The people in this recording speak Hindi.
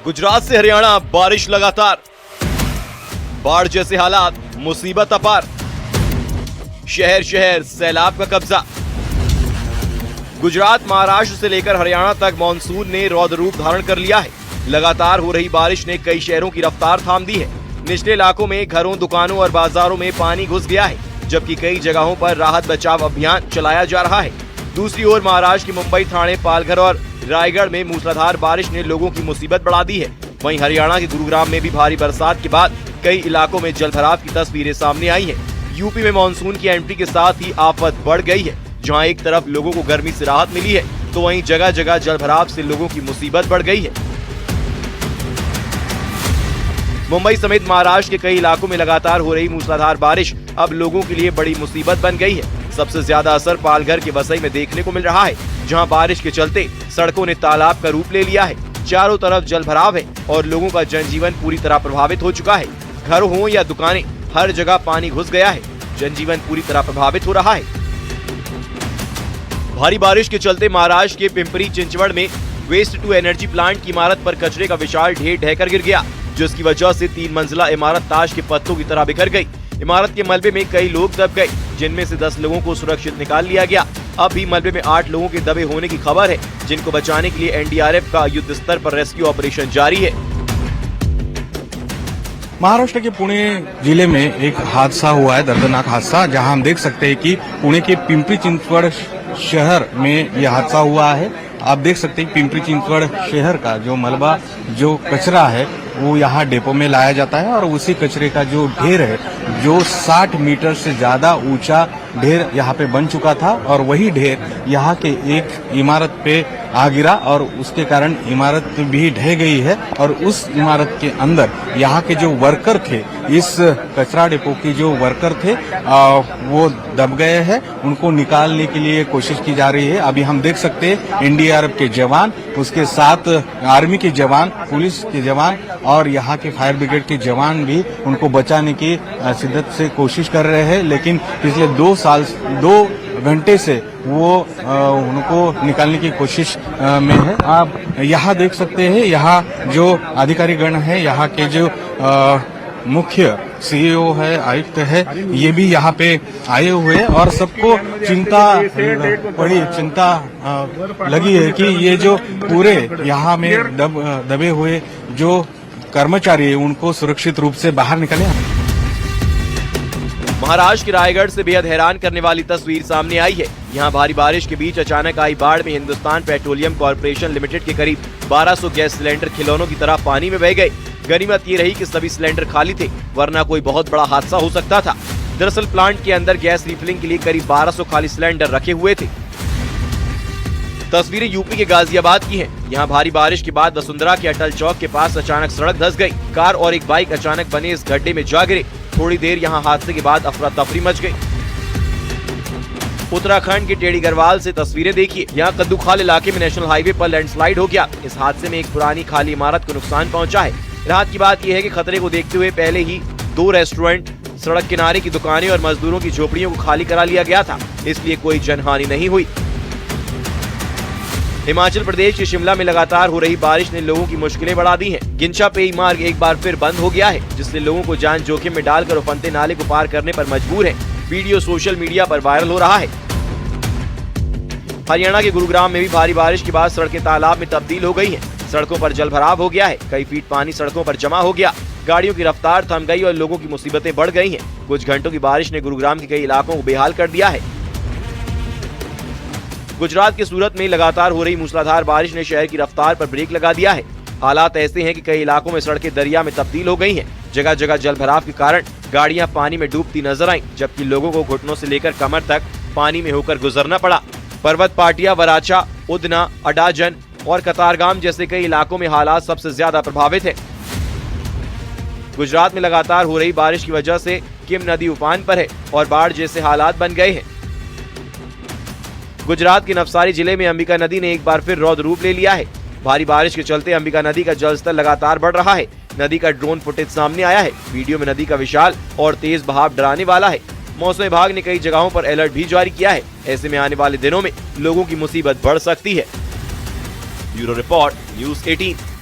गुजरात से हरियाणा बारिश लगातार, बाढ़ जैसे हालात, मुसीबत अपार, शहर शहर सैलाब का कब्जा। गुजरात, महाराष्ट्र से लेकर हरियाणा तक मॉनसून ने रौद्र रूप धारण कर लिया है। लगातार हो रही बारिश ने कई शहरों की रफ्तार थाम दी है। निचले इलाकों में घरों, दुकानों और बाजारों में पानी घुस गया है, जबकि कई जगहों पर राहत बचाव अभियान चलाया जा रहा है। दूसरी ओर महाराष्ट्र के मुंबई, ठाणे, पालघर और रायगढ़ में मूसलाधार बारिश ने लोगों की मुसीबत बढ़ा दी है। वहीं हरियाणा के गुरुग्राम में भी भारी बरसात के बाद कई इलाकों में जलभराव की तस्वीरें सामने आई हैं। यूपी में मानसून की एंट्री के साथ ही आफत बढ़ गई है। जहां एक तरफ लोगों को गर्मी से राहत मिली है, तो वहीं जगह जगह जलभराव से लोगों की मुसीबत बढ़ गई है। मुंबई समेत महाराष्ट्र के कई इलाकों में लगातार हो रही मूसलाधार बारिश अब लोगों के लिए बड़ी मुसीबत बन गई है। सबसे ज्यादा असर पालघर के वसई में देखने को मिल रहा है, जहां बारिश के चलते सड़कों ने तालाब का रूप ले लिया है। चारों तरफ जलभराव है और लोगों का जनजीवन पूरी तरह प्रभावित हो चुका है। घर हो या दुकानें, हर जगह पानी घुस गया है। जनजीवन पूरी तरह प्रभावित हो रहा है। भारी बारिश के चलते महाराष्ट्र के पिंपरी चिंचवड़ में वेस्ट टू एनर्जी प्लांट की इमारत पर कचरे का विशाल ढेर ढहकर गिर गया, जिसकी वजह से 3 मंजिला इमारत ताश के पत्तों की तरह बिखर गई। इमारत के मलबे में कई लोग दब गए, जिनमें से 10 लोगों को सुरक्षित निकाल लिया गया। अब भी मलबे में 8 लोगों के दबे होने की खबर है, जिनको बचाने के लिए एनडीआरएफ का युद्ध स्तर पर रेस्क्यू ऑपरेशन जारी है। महाराष्ट्र के पुणे जिले में एक हादसा हुआ है, दर्दनाक हादसा, जहां हम देख सकते हैं कि पुणे के पिंपरी चिंचवड़ शहर में यह हादसा हुआ है। आप देख सकते हैं पिंपरी चिंचवड़ शहर का जो मलबा, जो कचरा है, वो यहाँ डेपो में लाया जाता है और उसी कचरे का जो ढेर है, जो 60 मीटर से ज्यादा ऊंचा ढेर यहाँ पे बन चुका था और वही ढेर यहाँ के एक इमारत पे आ गिरा और उसके कारण इमारत भी ढह गई है। और उस इमारत के अंदर यहाँ के जो वर्कर थे, इस कचरा डिपो के जो वर्कर थे, वो दब गए हैं। उनको निकालने के लिए कोशिश की जा रही है। अभी हम देख सकते हैं एनडीआरएफ के जवान, उसके साथ आर्मी के जवान, पुलिस के जवान और यहाँ के फायर ब्रिगेड के जवान भी उनको बचाने की शिद्दत से कोशिश कर रहे हैं। लेकिन पिछले 2 घंटे से वो उनको निकालने की कोशिश में है। आप यहाँ देख सकते हैं, यहाँ जो अधिकारीगण है, यहाँ के जो मुख्य सीईओ है, आयुक्त है, ये भी यहाँ पे आए हुए हैं और सबको बड़ी चिंता लगी है कि ये जो पूरे यहाँ में दबे हुए जो कर्मचारी है, उनको सुरक्षित रूप से बाहर निकाले। महाराष्ट्र के रायगढ़ से बेहद हैरान करने वाली तस्वीर सामने आई है। यहाँ भारी बारिश के बीच अचानक आई बाढ़ में हिंदुस्तान पेट्रोलियम कॉर्पोरेशन लिमिटेड के करीब 1200 गैस सिलेंडर खिलौनों की तरह पानी में बह गए। गनीमत ये रही कि सभी सिलेंडर खाली थे, वरना कोई बहुत बड़ा हादसा हो सकता था। दरअसल प्लांट के अंदर गैस रिफिलिंग के लिए करीब 1200 खाली सिलेंडर रखे हुए थे। तस्वीरें यूपी के गाजियाबाद की हैं। यहाँ भारी बारिश के बाद वसुंधरा के अटल चौक के पास अचानक सड़क धंस गई। कार और एक बाइक अचानक बने इस गड्ढे में जा गिरे। थोड़ी देर यहाँ हादसे के बाद अफरा तफरी मच गई। उत्तराखंड के टेढ़ी गढ़वाल से तस्वीरें देखिए। यहाँ कद्दूखाल इलाके में नेशनल हाईवे पर लैंडस्लाइड हो गया। इस हादसे में एक पुरानी खाली इमारत को नुकसान पहुंचा है। राहत की बात यह है कि खतरे को देखते हुए पहले ही 2 रेस्टोरेंट, सड़क किनारे की दुकानें और मजदूरों की झोपड़ियों को खाली करा लिया गया था, इसलिए कोई जनहानि नहीं हुई। हिमाचल प्रदेश के शिमला में लगातार हो रही बारिश ने लोगों की मुश्किलें बढ़ा दी हैं। गिंचा पेई मार्ग एक बार फिर बंद हो गया है, जिससे लोगों को जान जोखिम में डालकर उफनते नाले को पार करने पर मजबूर है। वीडियो सोशल मीडिया पर वायरल हो रहा है। हरियाणा के गुरुग्राम में भी भारी बारिश के बाद सड़कें तालाब में तब्दील हो गई हैं। सड़कों पर जलभराव हो गया है। कई फीट पानी सड़कों पर जमा हो गया। गाड़ियों की रफ्तार थम गई और लोगों की मुसीबतें बढ़ गई हैं। कुछ घंटों की बारिश ने गुरुग्राम के कई इलाकों को बेहाल कर दिया है। गुजरात के सूरत में लगातार हो रही मूसलाधार बारिश ने शहर की रफ्तार पर ब्रेक लगा दिया है। हालात ऐसे हैं कि कई इलाकों में सड़कें दरिया में तब्दील हो गई हैं। जगह जगह जलभराव के कारण गाड़ियां पानी में डूबती नजर आईं, जबकि लोगों को घुटनों से लेकर कमर तक पानी में होकर गुजरना पड़ा। पर्वत पाटिया, वराचा, उदना, अडाजन और कतारगाम जैसे कई इलाकों में हालात सबसे ज्यादा प्रभावित है। गुजरात में लगातार हो रही बारिश की वजह से किम नदी उफान पर है और बाढ़ जैसे हालात बन गए हैं। गुजरात के नवसारी जिले में अंबिका नदी ने एक बार फिर रौद्र रूप ले लिया है। भारी बारिश के चलते अंबिका नदी का जलस्तर लगातार बढ़ रहा है। नदी का ड्रोन फुटेज सामने आया है। वीडियो में नदी का विशाल और तेज बहाव डराने वाला है। मौसम विभाग ने कई जगहों पर अलर्ट भी जारी किया है। ऐसे में आने वाले दिनों में लोगों की मुसीबत बढ़ सकती है। Bureau report, news 18।